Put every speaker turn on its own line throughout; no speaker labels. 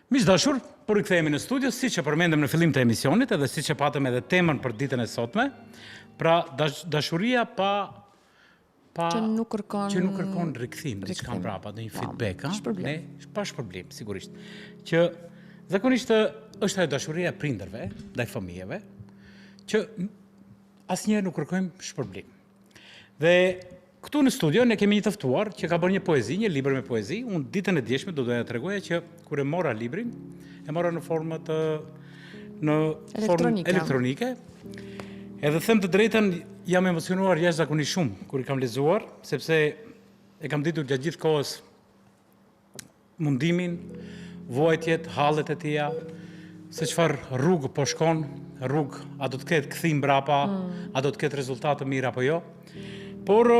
Miqdashur, po rikthehemi në studio, siç e përmendëm në fillim të emisionit, edhe siç e patëm edhe temën për ditën e sotme, pra dashuria
që nuk
kërkon rikthim, diçka mbrapa, ndonjë feedback, pa shpërblim, sigurisht. Që zakonisht është ajo dashuria e prindërve, ndaj fëmijëve, që asnjëherë nuk kërkojmë shpërblim. Dhe këtu në studio ne kemi një të ftuar që ka bërë një poezi, një libër me poezi. Unë ditën e djeshme do doja t'tregoja që kur e mora librin, e mora në formë elektronike. Edhe them të drejtën, jam emocionuar jashtëzakonisht shumë kur i kam lexuar, sepse e kam ditur gjatë gjithë kohës mundimin, vuajtjet, hallet e tija, se çfarë rrugë po shkon, rrugë a do të ketë kthim mbrapa, a do të ketë rezultate mira apo jo. Por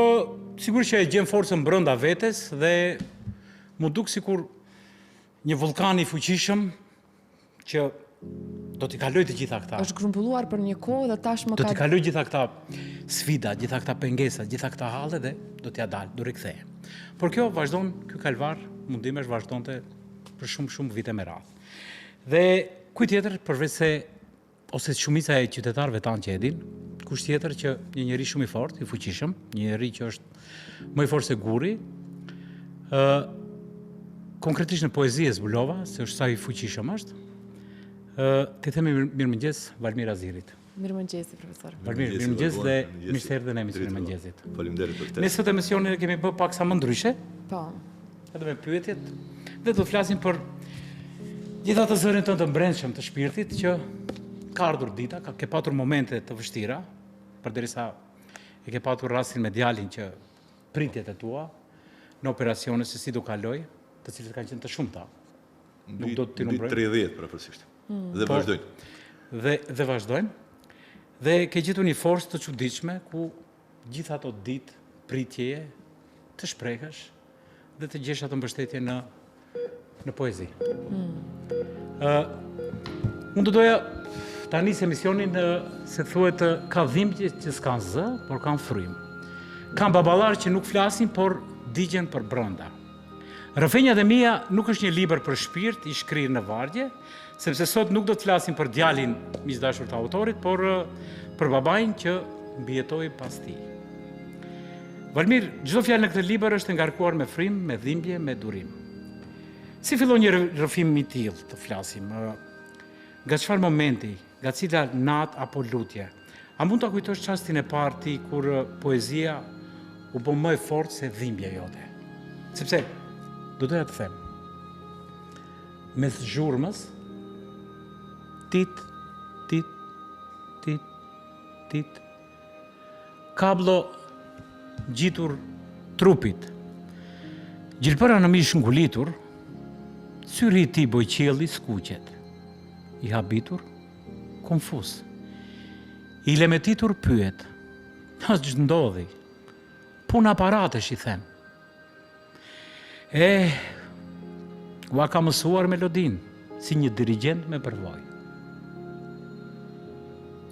sigurisht që e gjem forcën brenda vetes dhe mu duk sikur një vulkan i fuqishëm që do t'i kaloj të gjitha këta.
Është grumbulluar për një kohë dhe tashmë
do t'i kaloj gjitha këta sfida, gjitha këta pengesa, gjitha këta halle dhe do t'ja dalë, do rikthehe. Por kjo vazhdon, ky kalvar mundimesh vazhdonte për shumë vite me radhë. Dhe kujt tjetër përveç se ose shumica e qytetarëve tanë që e din, kush tjetër që një njeri shumë i fortë, i fuqishëm, një njeri që është më i fortë se guri, konkretisht në poezi e zbulova, se është sa i fuqishëm është, të themi mirëmëngjes Valmir Azirit.
Mirëmëngjesi, profesor.
Valmir, mirëmëngjes dhe mirë se erdhe në emisionin e mëngjesit.
Faleminderit për këtë.
Ne sot emisionin e kemi bë paksa më ndryshe.
Po.
Edhe me pyetjet dhe do të flasim për gjitha të zërin tënë të brendshëm të shpirtit që ka ardhur dita, ke patur momente të vështira, përderisa e ke patur rastin me djalin që pritjet e tua në operacione se si do kaloj, të cilët kanë qenë të shumta. Nuk do të numëroj.
30 praktikisht. Dhe vazhdojnë.
Dhe vazhdojnë. Dhe ke gjetur një forcë të çuditshme ku gjithë ato ditë pritjeje të shprehësh dhe të gjesh ato mbështetje në poezi. Unë do doja ta nis emisionin se thuhet ka dhimbje që s'kan zë, por kanë frym. Kanë baballar që nuk flasin, por digjen për brenda. Rrëfenjat e mia nuk është një libër për shpirt i shkrirë në vargje, sepse sot nuk do të flasim për djalin miqdashur të autorit, por për babain që mbijetoi pas tij. Valmir, çdo fjalë në këtë libër është ngarkuar me frym, me dhimbje, me durim. Si fillon një rrëfim i tillë të flasim? Nga çfarë momenti, nga cila natë apo lutje? A mund ta kujtosh çastin e parë ti kur poezia u bë më e fortë se dhimbja jote? Sepse do doja të them, mes zhurmës, tit, kablo gjitur trupit, gjilpëra në mish ngulitur, syri i tij bojqielli skuqet, i habitur, konfuz, i lemetitur pyet, as ç'ndodhi, puna aparatesh i them. Ua ka mësuar melodin, si një dirigjent me përvojë.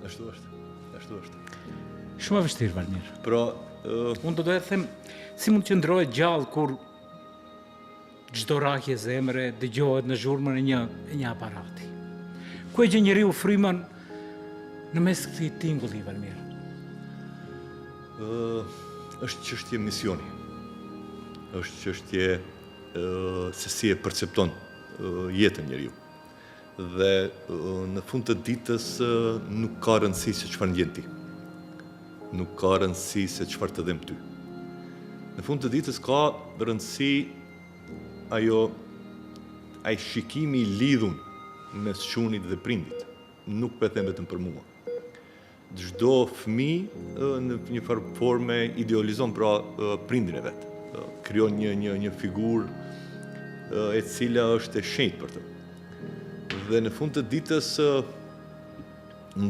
Ashtu është.
Shumë e vështirë, Valmir.
Pra,
unë do doja të them, si mund të qëndrohet gjallë kur çdo rrahje zemre dëgjohet në zhurmën e një aparati. Ku e gjen njeriu frymën në mes këtij tingulli, Valmir?
Është çështje misioni. Është çështje se si e percepton jetën njeriu. Dhe në fund të ditës nuk ka rëndësi se çfarë ndjen ti. Nuk ka rëndësi se çfarë të dhem ty. Në fund të ditës ka rëndësi ai shikimi i lidhur mes çunit dhe prindit. Nuk po them vetëm për mua. Çdo fëmijë në një forme idealizon pra prindin e vet. Krijon një figurë e cila është e shenjtë për të. Dhe në fund të ditës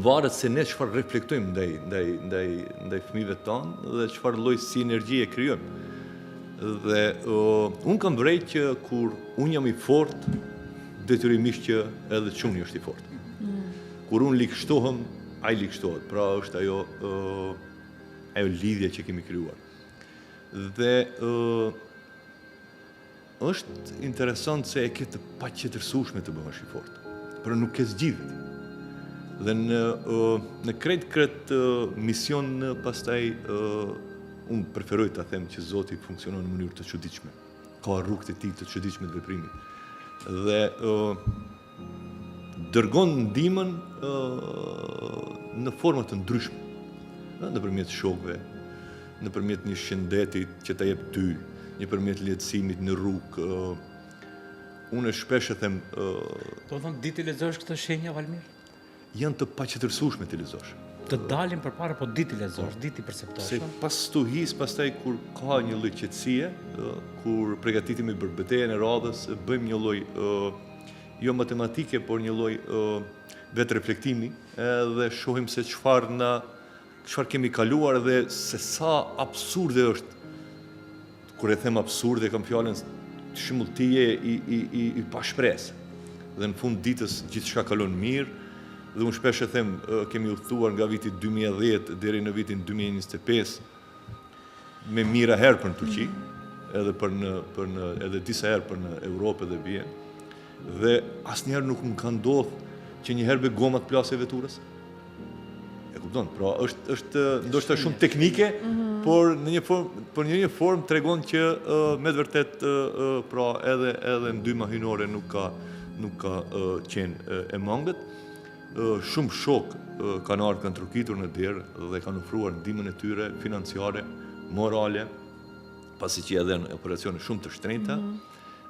varet se ne çfarë reflektojmë ndaj fëmijëve tanë dhe çfarë lloj si energjie krijojmë. Dhe unë kam vrejt që kur unë jam i fortë, detyrimisht që edhe çuni është i fortë. Kur unë likështohem, ai likështohet. Pra është ajo lidhje që kemi krijuar. Dhe është interesant se e ke të paqëtërsueshme të bëhesh i fortë, por nuk ke zgjidhje. Dhe në krejt mision pastaj unë preferoj ta them që Zoti funksionon në mënyrë të çuditshme. Ka rrugët e tij të çuditshme të veprimit. Dhe dërgon ndihmën në forma të ndryshme, nëpërmjet shokëve, nëpërmjet një shëndeti që ta jep ty, nëpërmjet lehtësimit në rrugë. Unë shpesh e them,
Do thonë ditë lexosh këtë shenja, Valmir?
janë të paqëtërsueshme të lexosh.
Të dalin përpara, po ditë lexosh, ditë perceptosh.
Se pas stuhis, pastaj kur ka një lloj qetësie, kur përgatitemi për betejën e radhës, bëjmë një lloj jo matematike, por një lloj vetë reflektimi, edhe shohim se çfarë kemi kaluar dhe se sa absurde është. Kur e them absurde, kam fjalën shembull ti je i pa shpresë. Dhe në fund ditës gjithçka kalon mirë. Dhe unë shpesh e them, kemi udhëtuar nga viti 2010 deri në vitin 2025 me mira herë për në Turqi, edhe disa herë për në Europë dhe Vjenë. Dhe asnjëherë nuk më ka ndodhur që një herë be gomat plasë e veturës. E kupton? Pra është ndoshta shumë teknike, por në një formë tregon që me të vërtet pra edhe ndyma hyjnore nuk ka qenë e mangët. Shumë shok kanë ardhur, kanë trukitur në derë dhe kanë ofruar ndihmën e tyre financiare, morale, pasi që edhe në operacione shumë të shtrenjta,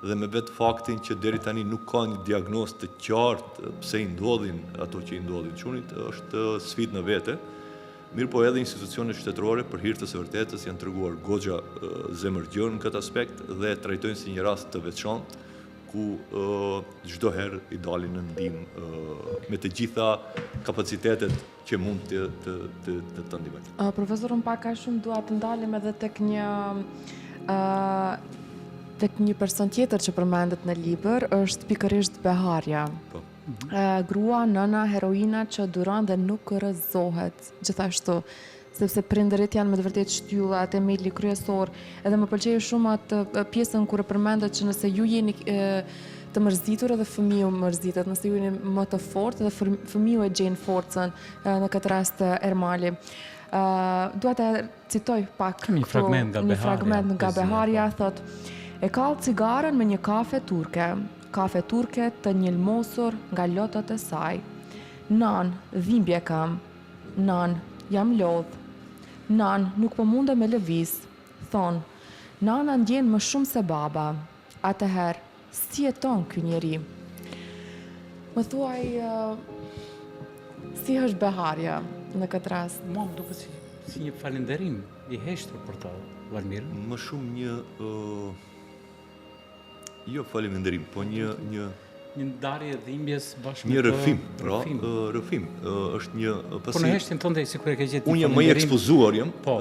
dhe me vetë faktin që deri tani nuk ka një diagnozë të qartë pse i ndodhin ato që i ndodhin çunit, është sfidë në vete. Mirë po edhe institucionet shtetërore për hir të së vërtetës janë treguar goxha zemërgjër në këtë aspekt dhe trajtojnë si një rast të veçantë ku çdo herë i dalin në ndihmë me të gjitha kapacitetet që mund të ndihmojnë.
Profesor, unë pak a shumë dua të ndalem edhe tek një person tjetër që përmendet në libër, është pikërisht Beharja.
Po.
Grua, nëna, heroina që duron dhe nuk rrëzohet, gjithashtu, sepse prindërit janë me të vërtetë shtylla, themeli kryesor, edhe më pëlqej shumë atë pjesën kur e përmendet që nëse ju jeni të mërzitur edhe fëmiu mërzitet, nëse ju jeni më të fortë edhe fëmiu e gjen forcën, në këtë rast Ermali. Dua të citoj pak
një fragment
nga Beharja, thot: e kall cigaren me një kafe turke të njëlmosur nga lotët e saj. Nan, dhimbje kam. Nan, jam lodh. Nan, nuk po munde me lëviz. Thon, nana ndjen më shumë se baba. Atëherë, si jeton ky njeri? Më thuaj, si është Beharja në këtë rast?
Mua më duket si një falënderim i heshtur për ta, Valmir.
Më shumë një jo falënderim, po një
ndarje dhimbjes bashkë
një
me
rrëfim, pra rrëfim është një
Po në heshtjen tënde sikur e ke gjetur.
Unë jam më i ekspozuar jam.
Po,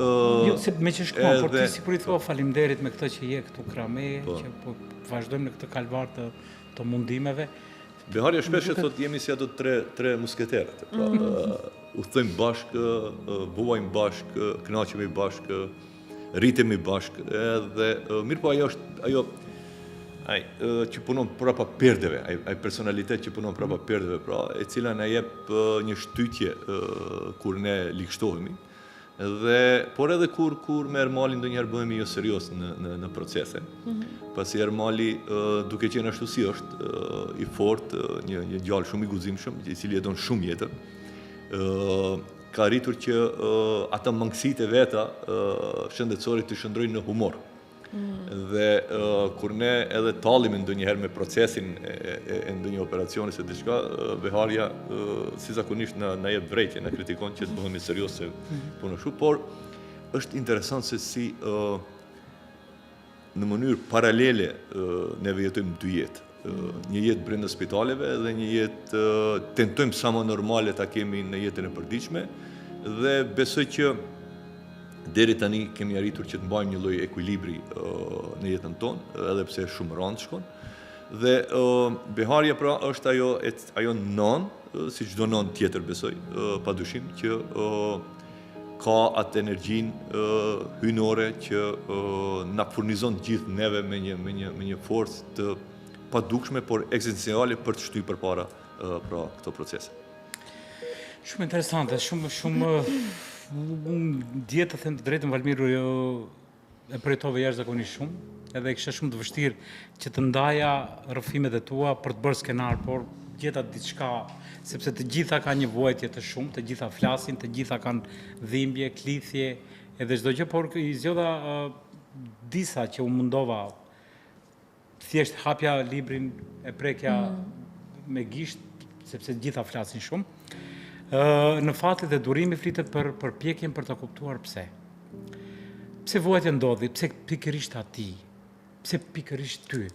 jo se me që shkruan, por ti sikur i thua faleminderit me këtë që je këtu krame, që po vazhdojmë në këtë kalvar të mundimeve.
Beharja shpesh e thot jemi si ato tre musketerët. Pra udhtojmë bashkë, vuajmë bashkë, kënaqemi bashkë, rritemi bashkë, edhe mirë po ajo që punon prapa perdeve, ai personalitet që punon prapa perdeve, pra, e cila na jep një shtytje kur ne ligështohemi, por edhe kur me Ermalin ndonjëherë bëhemi jo serios në procese. Pasi Ermali, duke qenë ashtu si është, i fortë, një djalë shumë i guximshëm, i cili jeton shumë jetën, ka arritur që ata mangësitë e veta shëndetësore të shndrojnë në humor. Dhe kur ne edhe tallimi ndonjëherë me procesin e ndonjë operacioni se diçka, Beharja si zakonisht na jep vrejtje, na kritikon që të bëhemi serioz se punë kështu, por është interesant se si në mënyrë paralele neve jetojmë dy jetë. Një jetë brenda spitaleve dhe një jetë tentojmë sa më normale ta kemi në jetën e përditshme dhe besoj që deri tani kemi arritur që të mbajmë një lloj ekuilibri në jetën tonë, edhe pse shumë rënd shkon. Dhe Beharja pra është ajo non, si çdo non tjetër besoj, padyshim që ka atë energjinë hyjnore që na furnizon gjithë neve me një forcë të padukshme, por ekzistenciale për të shtyr përpara pra këto procese.
Shumë interesante, shumë unë dje të them të drejtën Valmiru e përjetove jashtëzakonisht shumë, edhe kisha shumë të vështirë që të ndaja rrëfimet e tua për të bërë skenar, por gjeta diçka, sepse të gjitha kanë një vuajtje të shumë, të gjitha flasin, të gjitha kanë dhimbje, klithje, edhe çdo gjë, por i zgjodha disa që u mundova thjesht hapja librin, e prekja me gisht, sepse gjitha flasin shumë. Në fatit dhe durimi flitet për përpjekjen për të kuptuar pse. Pse vuajtja ndodhi, pse pikërisht ati, pse pikërisht ty.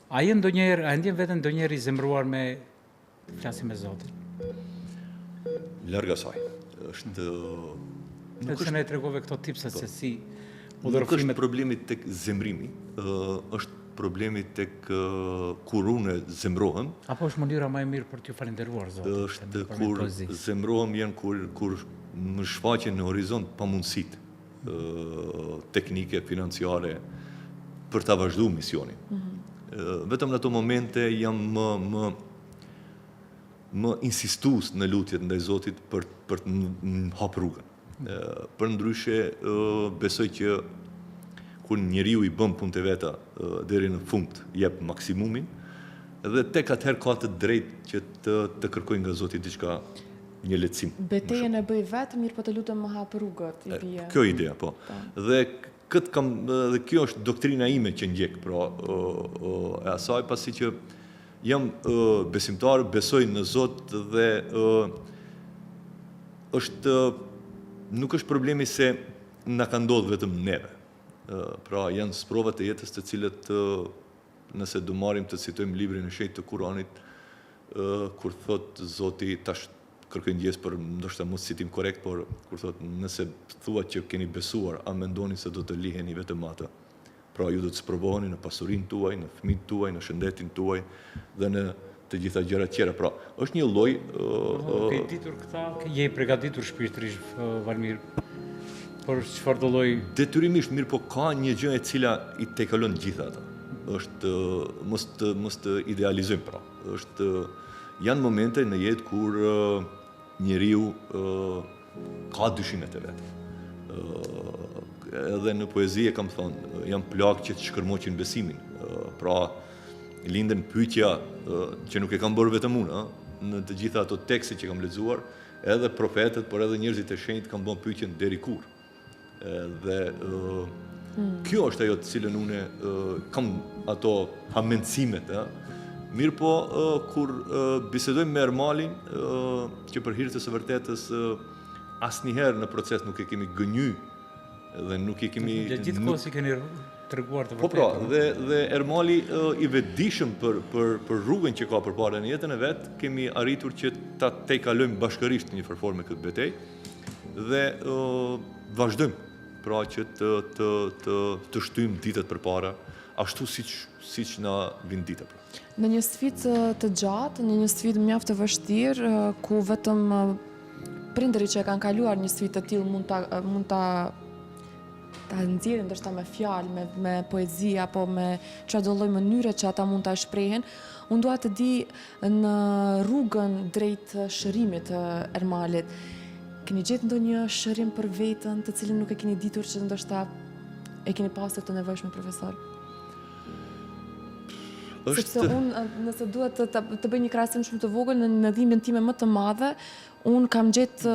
A ndjen veten ndonjëherë i zemruar me flasim me Zotin?
Larg asaj. Është
Nuk është ne tregove këto tipsa se si
nuk është problemi tek zemrimi, është problemi tek kur unë zemrohem.
Apo është mënyra më e mirë për t'ju falendëruar Zotin?
Është kur zemrohem janë kur më shfaqen në horizont pamundësitë teknike, financiare për ta vazhduar misionin. Vetëm në ato momente jam më insistues në lutjet ndaj Zotit për të hap rrugën. Përndryshe besoj që kur njeriu i bën punët e veta deri në fund, jep maksimumin, dhe tek atëherë ka të drejtë që të kërkojë nga Zoti diçka, një lehtësim.
Betejën e bëj vetë, mirë po të lutem më hap rrugët, i bie.
Kjo ideja, po. Dhe dhe kjo është doktrina ime që ndjek, pra e asaj, pasi që jam besimtar, besoj në Zot dhe nuk është problemi se na ka ndodhur vetëm neve. Pra janë sprovat e jetës të cilët nëse do marrim të citojmë librin e shenjtë të Kuranit, kur thot Zoti, tash kërkoj ndjes për ndoshta mos citim korrekt, por kur thot nëse thuat që keni besuar, a mendoni se do të liheni vetëm atë? Pra ju do të sprovoheni në pasurinë tuaj, në fëmijët tuaj, në shëndetin tuaj dhe në të gjitha gjërat tjera. Pra, është një lloj
ke ditur këta, je i përgatitur shpirtërisht, Valmir, për çfarë do lloj
detyrimisht, mirë, po ka një gjë e cila i tejkalon gjitha ata. Është mos të idealizojmë, pra. Janë momente në jetë kur njeriu ka dyshimet e vet. Edhe në poezi e kam thonë, jam plak që të shkërmoqin besimin. Pra, linden pyetja që nuk e kam bërë vetëm unë, në të gjitha ato tekste që kam lexuar, edhe profetët, por edhe njerëzit e shenjtë kanë bën pyetjen deri kur. Dhe kjo është ajo të cilën unë kam ato hamendësimet, mirë po kur bisedojmë me Ermalin, që për hir të së vërtetës asnjëherë në proces nuk e kemi gënjy dhe nuk e kemi
gjithkohës i keni treguar të vërtetën.
Po pra, dhe Ermali i vetëdijshëm për rrugën që ka përpara në jetën e vet, kemi arritur që ta tejkalojmë bashkërisht një forme këtë betejë dhe vazhdojmë pra që të shtyjmë ditët përpara, ashtu siç na vijnë ditët.
Në një sfidë të gjatë, në një sfidë mjaft të vështirë, ku vetëm prindërit që e kanë kaluar një sfidë të tillë mund ta nxjerrin ndoshta me fjalë, me poezi apo me çdo lloj mënyre që ata mund ta shprehin, unë dua të di në rrugën drejt shërimit të Ermalit, keni gjetë ndonjë shërim për veten, të cilin nuk e keni ditur që ndoshta e keni pasur të nevojshme, profesor? Sepse unë, nëse duhet të bëj një krahasim shumë të vogël, në dhimbjen time më të madhe, unë kam gjetë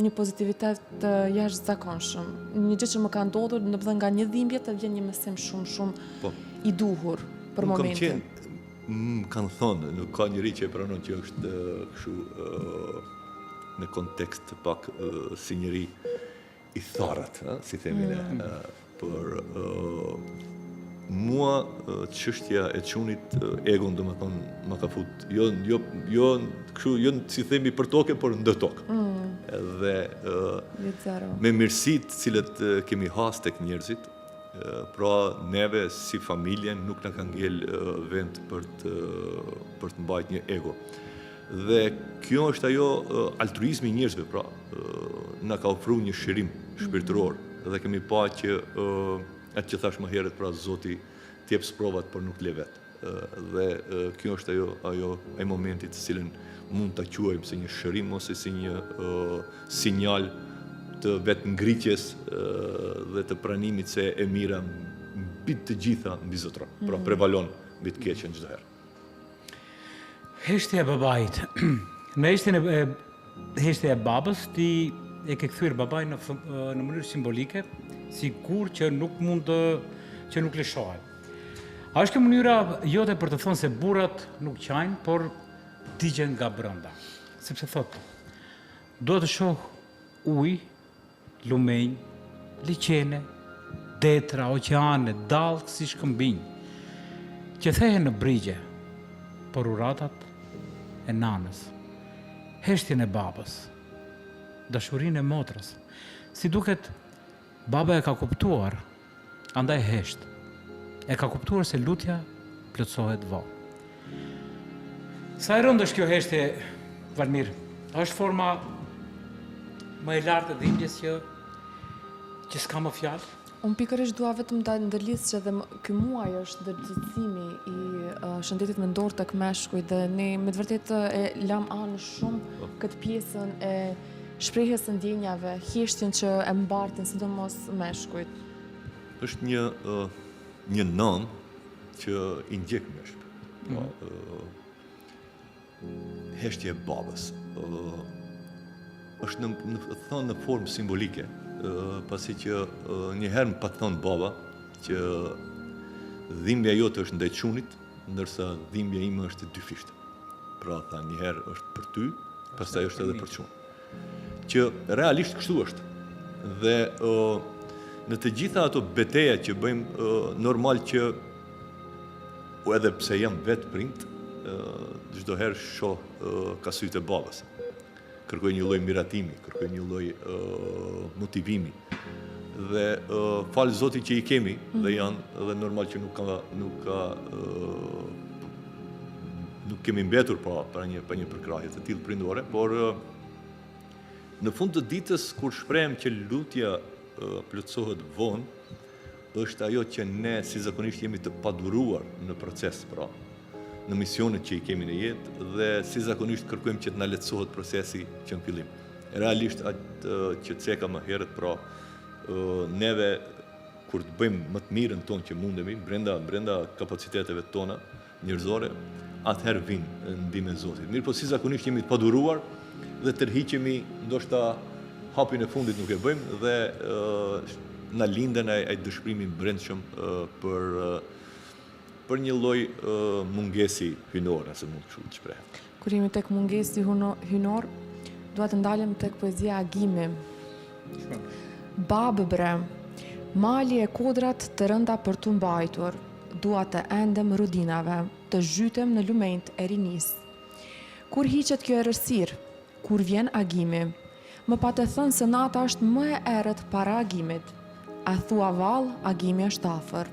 një pozitivitet të jashtëzakonshëm. Një gjë që më ka ndodhur, domethënë nga një dhimbje të vjen një mësim shumë i duhur për momentin.
Kanë thonë, nuk ka njëri që e pranon që është kështu në kontekst pak si njëri i tharrat, si themi ne, por mua çështja e çunit egon domethënë më ka fut jo si themi për tokë, por ndë tokë. Dhe me mirësitë të cilët kemi has tek njerëzit, pra neve si familje nuk na ka ngel vend për të mbajtur një ego. Dhe kjo është ajo altruizmi i njerëzve, pra, na ka ofruar një shërim shpirtëror dhe kemi pa që atë që thash më herët, pra Zoti t'jep sprovat por nuk le vet. Dhe kjo është ai momenti të cilën mund ta quajmë si një shërim ose si një sinjal të vetë ngritjes dhe të pranimit se e mira mbi të gjitha mbi zotëron. Pra prevalon mbi të keqen çdo herë.
Heshtja e babait. Në heshtja e babës, ti e ke kthyer babain në mënyrë simbolike, sikur që nuk lëshohet. A është kjo mënyra jote për të thënë se burrat nuk qajnë, por digjen nga brenda? Sepse thotë, do të shoh ujë, lumenj, liqene, detra, oqeane, dallë si shkëmbinj, që thehen në brigje, por uratat e nanës, heshtjen e babës, dashurinë e motrës. Si duket, baba e ka kuptuar, andaj hesht. E ka kuptuar se lutja plotësohet vonë. Sa e rëndë është kjo heshtje, Valmir? Është forma më e lartë e dhimbjes që s'ka më fjalë?
Unë pikërisht dua vetëm ta ndërlidh që edhe ky muaj është ndërgjegjësimi i shëndetit mendor tek meshkujt dhe ne me të vërtetë e lam anë shumë këtë pjesën e shprehjes së ndjenjave, heshtjen që e mbartin sidomos meshkujt.
Është një nën që i ndjek meshk. Heshtja e babës është në formë simbolike, pasi që njëherë më patë thonë baba që dhimbja jote është ndaj çunit, ndërsa dhimbja ime është e dyfishtë. Pra tha, njëherë është për ty, pastaj është edhe për çun. Që realisht kështu është. Dhe në të gjitha ato beteja që bëjmë, normal që edhe pse jam vetë prind, çdo herë shoh ka sytë e babës. Kërkoj një lloj miratimi, kërkoj një lloj motivimi. Dhe falë Zotit që i kemi dhe janë, dhe normal që nuk kemi mbetur për një përkrahje të tillë prindore, por në fund të ditës kur shprehem që lutja plotësohet vonë, është ajo që ne si zakonisht jemi të paduruar në proces, pra, në misionet që i kemi në jetë dhe si zakonisht kërkojmë që të na lehtësohet procesi që në fillim. Realisht atë që ceka më herët, pra, neve kur të bëjmë më të mirën tonë që mundemi brenda kapaciteteve tona njerëzore, atëherë vinë ndihmën e Zotit. Mirë, po si zakonisht jemi të paduruar dhe tërhiqemi, ndoshta hapin e fundit nuk e bëjmë dhe na linden ai dëshpërimi i brendshëm për një lloj mungesi hynore, se mund të shprehem.
Kur jemi tek mungesi hynor, dua të ndalem tek poezia Agimi. Babë bre, mali e kodrat të rënda për tu mbajtur, dua të endem rudinave, të zhytem në lumenjt e rinis. Kur hiqet kjo errësirë, kur vjen agimi, më pa të thënë se nata është më e errët para agimit. A thua vallë, agimi është afër.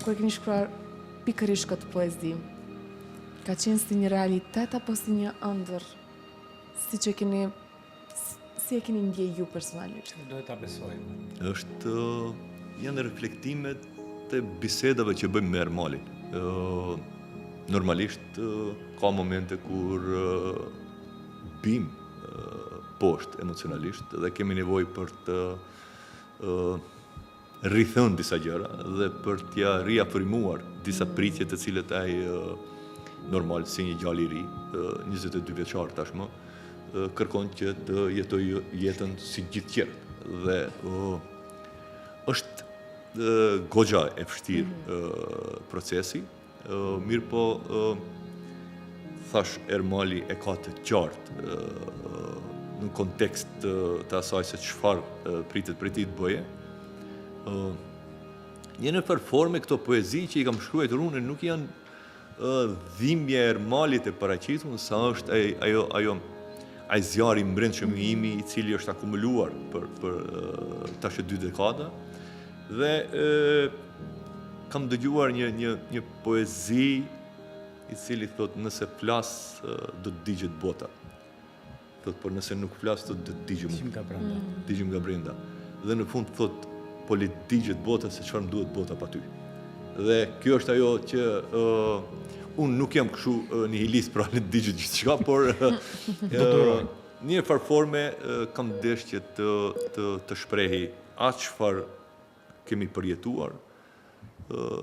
Kur kemi shkruar pikërisht këtë poezi, ka qenë si një realitet apo si një ëndër, si e keni ndjej ju personalisht?
Duhet ta besojmë.
Janë reflektimet të bisedave që bëjmë me Ermalin. Normalisht ka momente kur bim poshtë emocionalisht dhe kemi nevojë për të rithën disa gjëra dhe për t'ja riafirmuar disa pritje të cilët ai normal si një djalë i ri, 22 vjeçar tashmë, kërkon që të jetoj jetën si gjithë tjerët. Dhe është goxha e vështirë procesi, mirë po thash Ermali e ka të qartë në kontekst të asaj se çfarë pritet prej tij të bëje. Një në forme këto poezi që i kam shkruar unë nuk janë dhimbje e Ermalit e paraqitur, sa është ai zjarri i brendshëm i imi i cili është akumuluar për tash 2 dekada dhe kam dëgjuar një poezi i cili thot nëse flas do të digjet bota. Thot por nëse nuk flas do të digjëm nga brenda. Dhe në fund thot po le digjet bota se çfarë duhet bota pa ty. Dhe kjo është ajo që unë nuk jam kështu nihilist pra le digjet gjithçka, por një farforme kam desh që të shprehi atë çfarë kemi përjetuar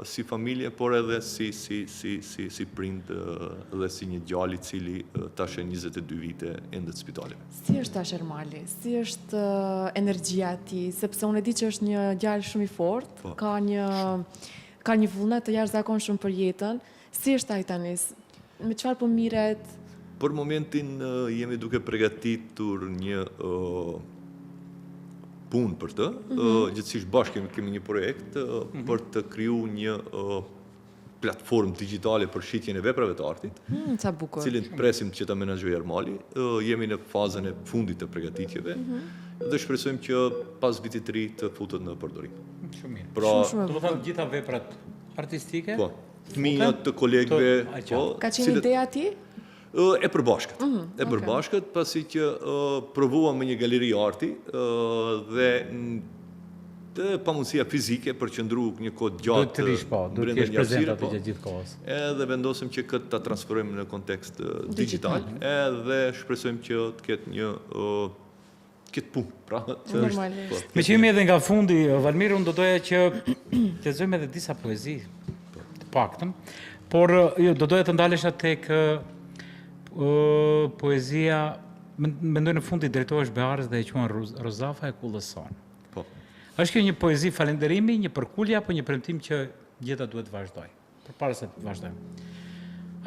si familje, por edhe si prind dhe si një djalë i cili tash e 22 vite ende të spitalit.
Si është tash Ermali? Si është energjia e tij? Sepse unë e di që është një djalë shumë i fortë, ka një vullnet të jashtëzakonshëm për jetën. Si është ai tani? Me çfarë po mirret?
Për momentin jemi duke përgatitur një punë për të, gjithsesi bashkë kemi një projekt për të kriju një platformë digjitale për shitjen e veprave të artit,
Sa bukur.
cilin presim që ta menaxhojë Ermali. Jemi në fazën e fundit të përgatitjeve dhe shpresojmë që pas vitit të ri të futet në përdorim.
Shumë mirë.
Pra,
Do të thënë gjitha veprat artistike?
po, fëmijët të kolegëve, po,
Ka qenë ideja ti?
e përbashkët. E përbashkët, pasi që provuam me një galeri arti dhe të pamundësia fizike për qëndru një kohë
Do
gjatë
të rish po, do të
brenda
kesh
një arsire,
prezente
po.
aty gjithë kohës.
Edhe vendosëm që këtë ta transferojmë në kontekst digital, edhe shpresojmë që të ketë një këtë punë, pra.
Normalisht.
Me që jemi edhe nga fundi, Valmir, unë do doja që të lexojmë edhe disa poezi, të paktën, por jo, do doja të ndalesha tek poezia, mendoj në fundi drejtohesh Beharës dhe e quan Rozafa e Kullëson.
Po.
Është kjo një poezi falënderimi, një përkulje apo një premtim që gjeta duhet të vazhdojë? Përpara se të vazhdojmë.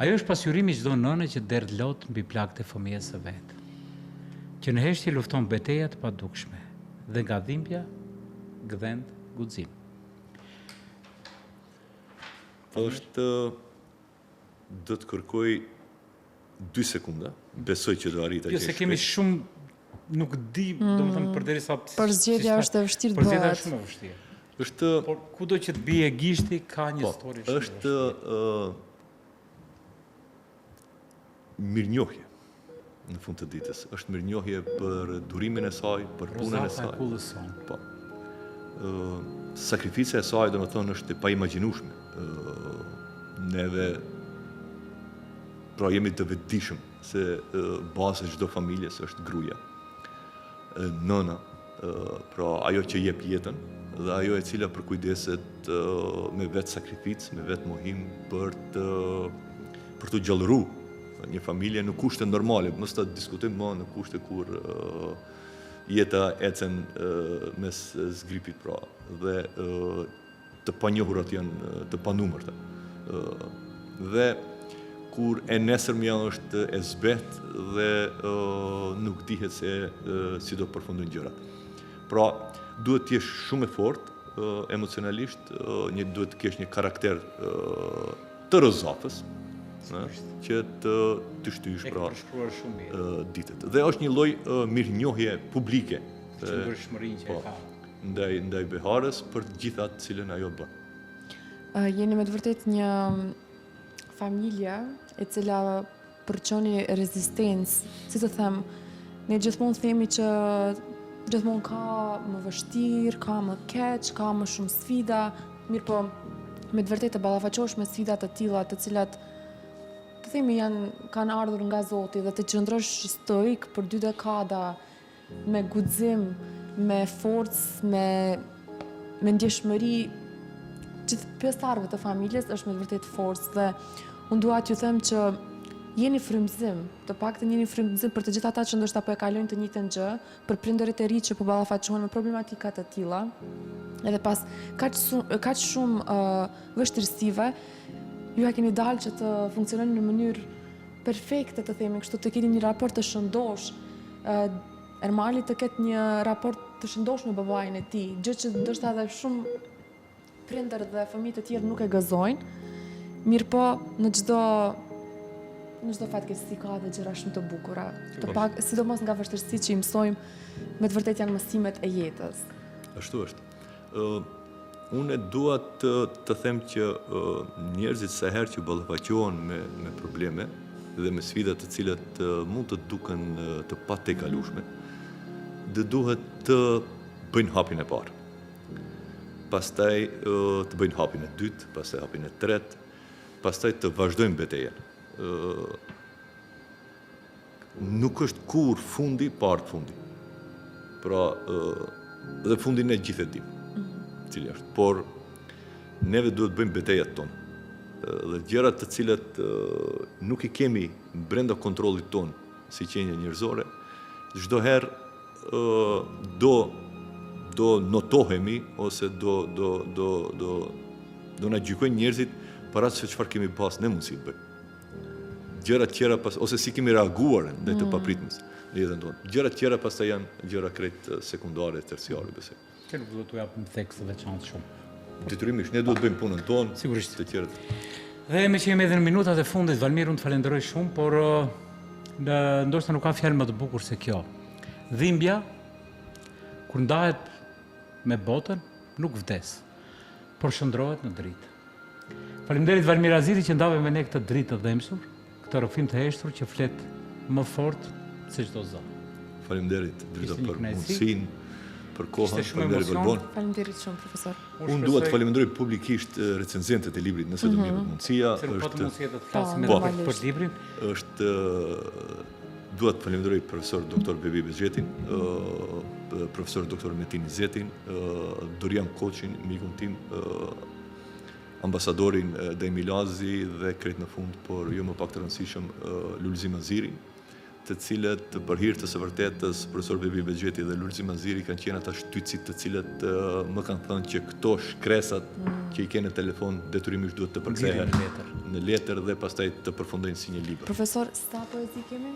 Ajo është pasqyrimi çdo nëne që derdh lot mbi plagët e fëmijës së vet, që në heshtje lufton betejë të padukshme dhe nga dhimbja gdhend guxim.
Është do të kërkoj 2 sekunda, besoj që do arrit
Jo se kemi shumë, nuk di, domethënë përderisa
Për zgjedhja është e vështirë të
Për zgjedhja
bëhet.
është shumë e vështirë.
Është
Por kudo që të bie gishti ka një histori shumë.
është mirënjohje në fund të ditës. Është mirënjohje për durimin e saj, për punën e
Rozafa
saj.
e Kullëson.
Po. Sakrifica e saj, domethënë, është e paimagjinueshme. Neve pra jemi të vetëdijshëm se baza e çdo familjes është gruaja. Nëna, pra ajo që jep jetën dhe ajo e cila përkujdeset me vetë sakrificë, me vetë mohim për të gjallëruar një familje në kushte normale, mos ta diskutojmë më në kushte kur jeta ecën mes zgripit pra dhe të panjohurat janë të panumërta. Dhe kur e nesërmja është e zbet dhe nuk dihet se si do përfundojnë gjërat. Pra, duhet të jesh shumë e fortë emocionalisht, duhet të kesh një karakter të Rozafës, që të shtysh pra
përshkruar shumë mirë.
ditët. Dhe është një lloj mirënjohje publike
Qëndrueshmërinë që e ka.
ndaj Beharës për të gjitha të cilën ajo bën.
Jeni me të vërtet një familje e cila përçoni rezistencë, si të them, ne gjithmonë themi që gjithmonë ka më vështirë, ka më keq, ka më shumë sfida, mirë po me të vërtet të ballafaqohesh me sfida të tilla, të cilat të themi kanë ardhur nga Zoti dhe të qëndrosh stoik për 2 dekada me guxim, me forcë, me ndjeshmëri, gjithë pjesëtarëve të familjes është me të vërtet forcë dhe unë dua t'ju them që jeni frymëzim, të paktën jeni frymëzim për të gjithë ata që ndoshta po e kalojnë të njëjtën gjë, për prindërit e ri që po ballafaqohen me problematika të tilla. Edhe pas kaq shumë vështirësive, ju ja keni dalë që të funksiononi në mënyrë perfekte, të themi kështu, të keni një raport të shëndosh. Ermali të ketë një raport të shëndosh me babain e tij, gjë që ndoshta edhe shumë prindër dhe fëmijë të tjerë nuk e gëzojnë. Mirë po, në çdo fatkeqësi ka dhe gjëra shumë të bukura. Sidomos nga vështirësitë që i mësojmë, me të vërtetë janë mësimet e jetës.
Ashtu është. Unë dua të them që njerëzit sa herë që ballafaqohen me probleme dhe me sfida të cilat mund të duken të patekalueshme, duhet të bëjnë hapin e parë. Pastaj të bëjnë hapin e dytë, pastaj hapin e tretë, pastaj të vazhdojnë betejën. Nuk është kur fundi parë fundi. Pra, dhe fundin e gjithë e dim, cili është. Por, neve duhet bëjmë betejat tonë. Dhe gjërat të cilat nuk i kemi brenda kontrollit tonë, si qenje njerëzore, çdo herë do notohemi ose do na gjykojnë njerëzit para se çfarë kemi pas ne mundësi të bëjmë. Gjërat tjera ose si kemi reaguar ndaj të papritmës në jetën tonë. Gjërat tjera pastaj janë gjëra krejt sekundare, terciare, besoj.
Që nuk duhet t'u japim theks të veçantë shumë.
Detyrimisht, ne duhet bëjmë punën tonë,
Sigurisht.
të tjerët.
Dhe me që jemi edhe në minutat e fundit, Valmir, unë të falenderoj shumë, por ndoshta nuk ka fjalë më të bukur se kjo. Dhimbja, kur ndahet me botën, nuk vdes, por shndrohet në dritë. Faleminderit Valmir Aziri që ndave me ne këtë dritë të dhemshur, këtë rrëfim të heshtur që flet më fort se çdo zë.
Faleminderit Drita
Ishte një
për
kënaqësi.
mundësinë, për kohën,
Ishte shumë
faleminderit
emocion.
Balbon.
Faleminderit shumë, profesor.
Unë dua të falenderoj publikisht recenzentët e librit, nëse do më jepet mundësia,
Se nuk po të mundësia të flasim
Po,
edhe për librin.
është dua të falenderoj profesor doktor Bebi Bezgjetin, profesor doktor Metin Izetin, Dorian Koçin, mikun tim, ambasadorin Dejmi Lazi dhe krejt në fund, por jo më pak të rëndësishëm, Lulzim Azirin, të cilët për hir të së vërtetës profesor Bebi Bezgjeti dhe Lulzim Aziri kanë qenë ata shtytësit të cilët më kanë thënë që këto shkresat që i kenë në telefon detyrimisht duhet të përkthehen në letër dhe pastaj të përfundojnë si një libër.
Profesor, sa poezi kemi?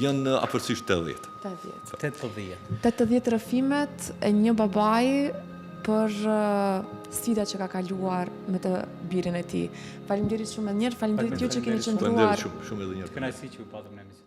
Janë afërsisht 80.
80.
80.
80 rrëfimet e një babai për sfidat që ka kaluar me të birin e tij. Faleminderit shumë edhe një herë, faleminderit ju që keni qëndruar.
Faleminderit shumë edhe një herë.
Kënaqësi që ju patëm në emision.